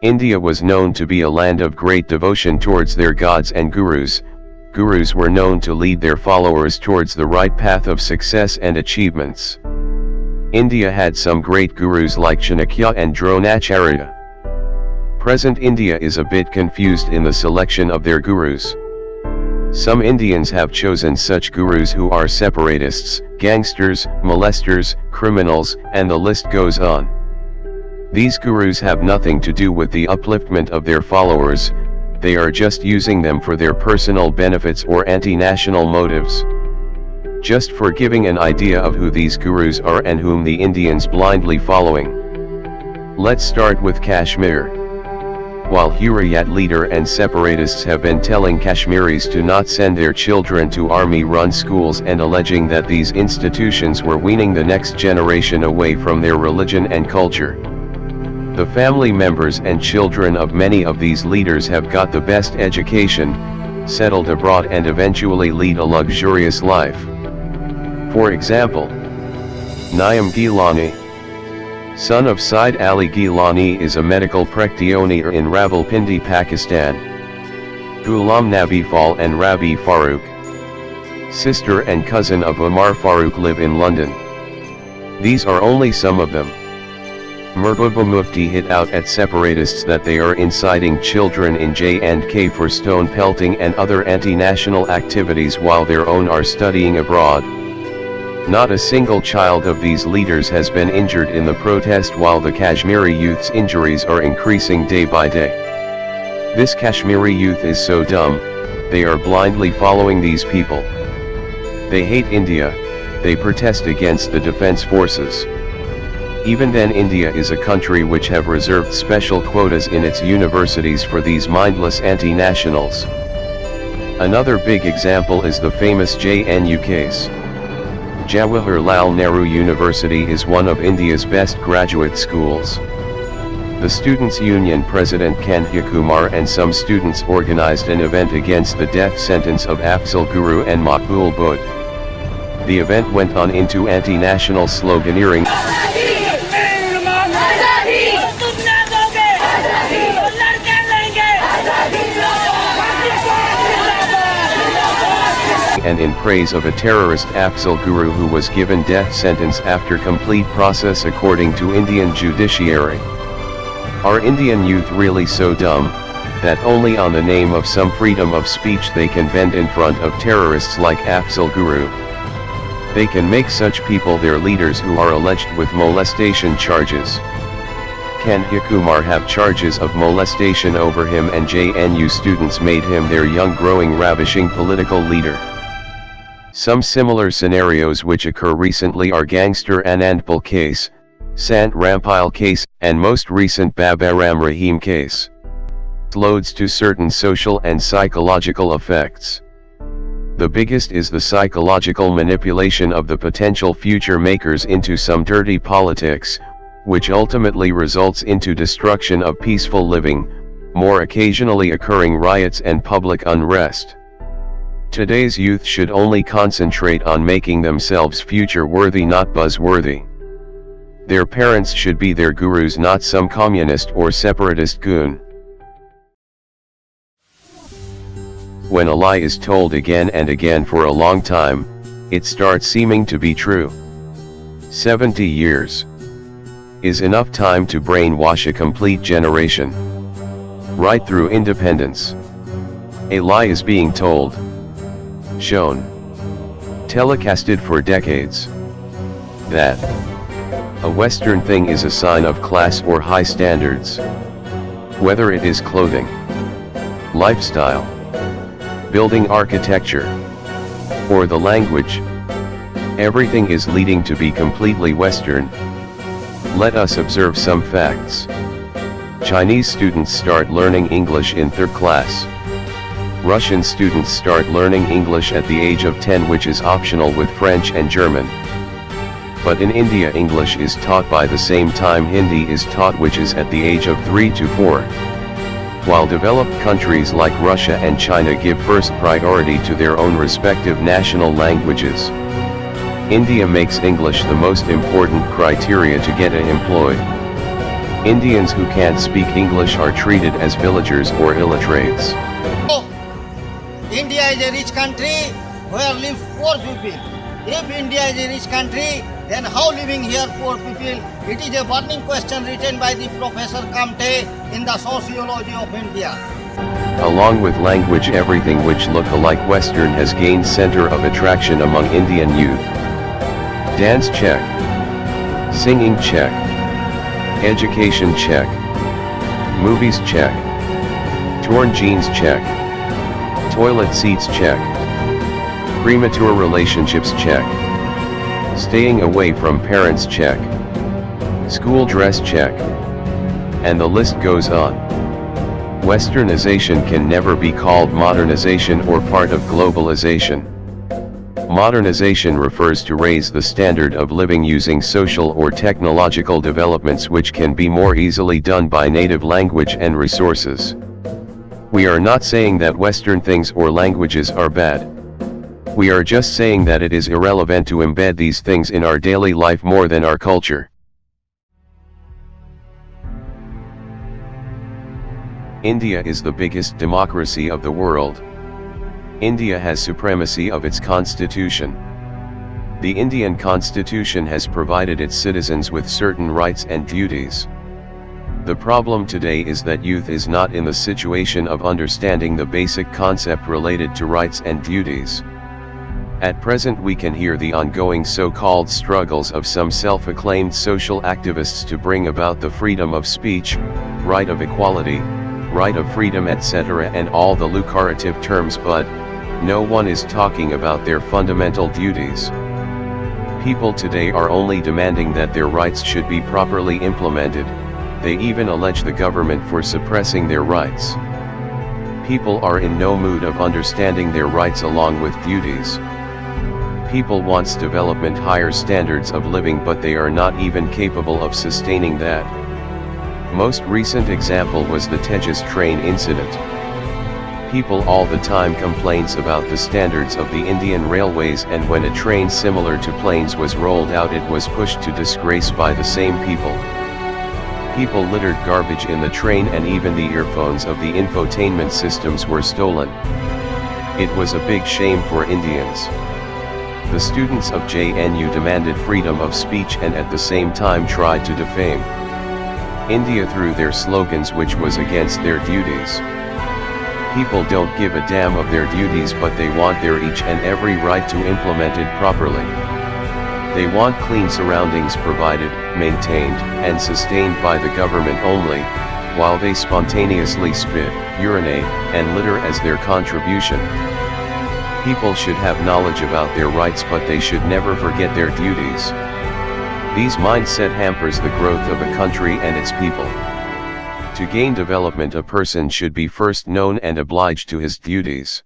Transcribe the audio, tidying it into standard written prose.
India was known to be a land of great devotion towards their gods and gurus. Gurus were known to lead their followers towards the right path of success and achievements. India had some great gurus like Chanakya and Dronacharya. Present India is a bit confused in the selection of their gurus. Some Indians have chosen such gurus who are separatists, gangsters, molesters, criminals, and the list goes on. These gurus have nothing to do with the upliftment of their followers, they are just using them for their personal benefits or anti-national motives. Just for giving an idea of who these gurus are and whom the Indians blindly following. Let's start with Kashmir. While Hurriyat leader and separatists have been telling Kashmiris to not send their children to army-run schools and alleging that these institutions were weaning the next generation away from their religion and culture. The family members and children of many of these leaders have got the best education, settled abroad and eventually lead a luxurious life. For example, Naeem Gilani, son of Said Ali Gilani, is a medical practitioner in Rawalpindi, Pakistan. Ghulam Nabi Fall and Rabi Farooq, sister and cousin of Umar Farooq, live in London. These are only some of them. Mehbooba Mufti hit out at separatists that they are inciting children in J&K for stone pelting and other anti-national activities while their own are studying abroad. Not a single child of these leaders has been injured in the protest, while the Kashmiri youth's injuries are increasing day by day. This Kashmiri youth is so dumb, they are blindly following these people. They hate India, they protest against the defense forces. Even then, India is a country which have reserved special quotas in its universities for these mindless anti-nationals. Another big example is the famous JNU case. Jawaharlal Nehru University is one of India's best graduate schools. The Students' Union President Kanhaiya Kumar and some students organized an event against the death sentence of Afzal Guru and Maqbul Buddh. The event went on into anti-national sloganeering and in praise of a terrorist Afzal Guru who was given death sentence after complete process according to Indian judiciary. Are Indian youth really so dumb, that only on the name of some freedom of speech they can bend in front of terrorists like Afzal Guru? They can make such people their leaders who are alleged with molestation charges. Kanhaiya Kumar have charges of molestation over him, and JNU students made him their young growing ravishing political leader. Some similar scenarios which occur recently are Gangster Anandpal case, Sant Rampal case, and most recent Babaram Rahim case. Loads to certain social and psychological effects. The biggest is the psychological manipulation of the potential future makers into some dirty politics, which ultimately results into destruction of peaceful living, more occasionally occurring riots and public unrest. Today's youth should only concentrate on making themselves future-worthy, not buzzworthy. Their parents should be their gurus, not some communist or separatist goon. When a lie is told again and again for a long time, it starts seeming to be true. 70 years is enough time to brainwash a complete generation. Right through independence, a lie is being told, shown, telecasted for decades. That a Western thing is a sign of class or high standards. Whether it is clothing, lifestyle, building architecture, or the language, everything is leading to be completely Western. Let us observe some facts. Chinese students start learning English in 3rd class. Russian students start learning English at the age of 10, which is optional with French and German. But in India, English is taught by the same time Hindi is taught, which is at the age of 3 to 4. While developed countries like Russia and China give first priority to their own respective national languages, India makes English the most important criteria to get employed. Indians who can't speak English are treated as villagers or illiterates. Oh, India is a rich country where live poor people. If India is a rich country, then how living here poor people? It is a burning question written by the Professor Kamte in the Sociology of India. Along with language, everything which look alike Western has gained center of attraction among Indian youth. Dance check. Singing check. Education check. Movies check. Torn jeans check. Toilet seats check. Premature relationships check. Staying away from parents check. School dress check. And the list goes on. Westernization can never be called modernization or part of globalization. Modernization refers to raise the standard of living using social or technological developments which can be more easily done by native language and resources. We are not saying that Western things or languages are bad. We are just saying that it is irrelevant to embed these things in our daily life more than our culture. India is the biggest democracy of the world. India has supremacy of its constitution. The Indian constitution has provided its citizens with certain rights and duties. The problem today is that youth is not in the situation of understanding the basic concept related to rights and duties. At present we can hear the ongoing so-called struggles of some self-acclaimed social activists to bring about the freedom of speech, right of equality, right of freedom, etc., and all the lucrative terms, but no one is talking about their fundamental duties. People today are only demanding that their rights should be properly implemented. They even allege the government for suppressing their rights. People are in no mood of understanding their rights along with duties. People wants development, higher standards of living, but they are not even capable of sustaining that. Most recent example was the Tejas train incident. People all the time complains about the standards of the Indian railways, and when a train similar to planes was rolled out, it was pushed to disgrace by the same people. People littered garbage in the train, and even the earphones of the infotainment systems were stolen. It was a big shame for Indians. The students of JNU demanded freedom of speech and at the same time tried to defame India through their slogans, which was against their duties. People don't give a damn of their duties, but they want their each and every right to implement it properly. They want clean surroundings provided, maintained, and sustained by the government only, while they spontaneously spit, urinate, and litter as their contribution. People should have knowledge about their rights, but they should never forget their duties. These mindset hampers the growth of a country and its people. To gain development, a person should be first known and obliged to his duties.